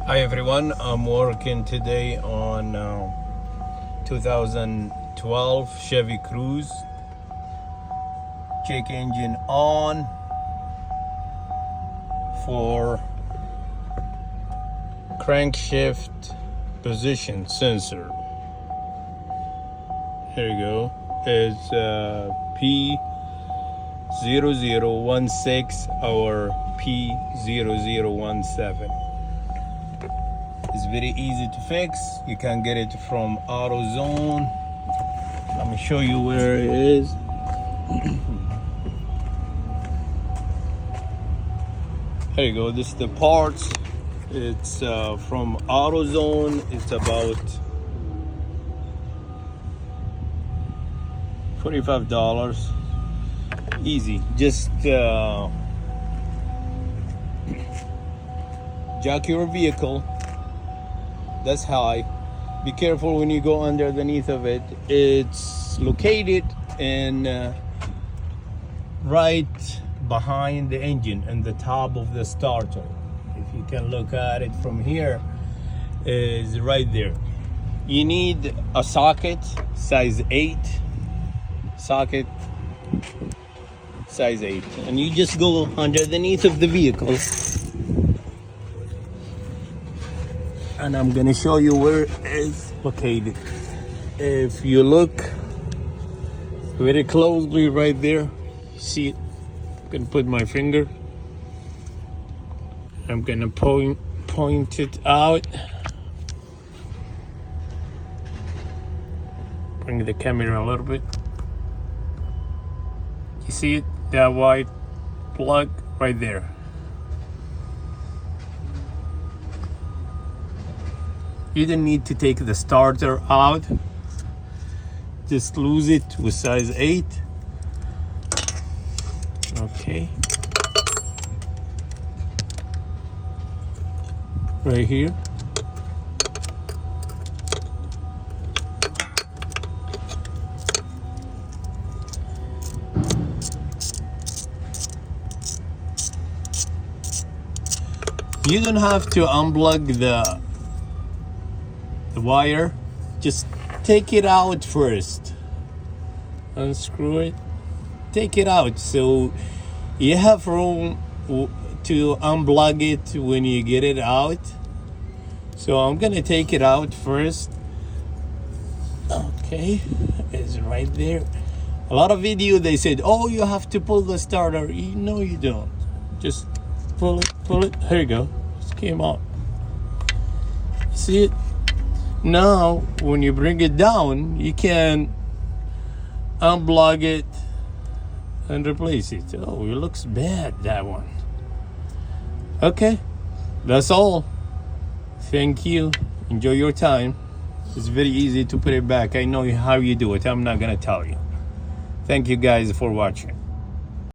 Hi everyone, I'm working today on 2012 Chevy Cruze. Check engine on for crankshaft position sensor. Here you go. It's P0016 or P0017. It's very easy to fix. You can get it from AutoZone. Let me show you where it is. There you go. This is the parts. It's from AutoZone. It's about $45. Easy. Just jack your vehicle. That's high. Be careful when you go underneath of it. It's located in right behind the engine and the top of the starter. If you can look at it from here, is right there. You need a socket size 8. Socket size 8, and you just go underneath of the vehicle. And I'm gonna show you where it is located. If you look very closely right there, see it? I'm gonna put my finger. I'm gonna point it out. Bring the camera a little bit. You see it? That white plug right there. You don't need to take the starter out. Just lose it with size 8. Okay. Right here. You don't have to unplug the wire. Just take it out first. Unscrew it. Take it out so you have room to unplug it when you get it out. So I'm gonna take it out first. Okay, it's right there. A lot of video they said, oh, you have to pull the starter. No, you don't. Just pull it. Here you go. It came out. See it? Now, when you bring it down, you can unplug it and replace it. Oh, it looks bad, that one. Okay, that's all. Thank you. Enjoy your time. It's very easy to put it back. I know how you do it. I'm not gonna tell you. Thank you guys for watching.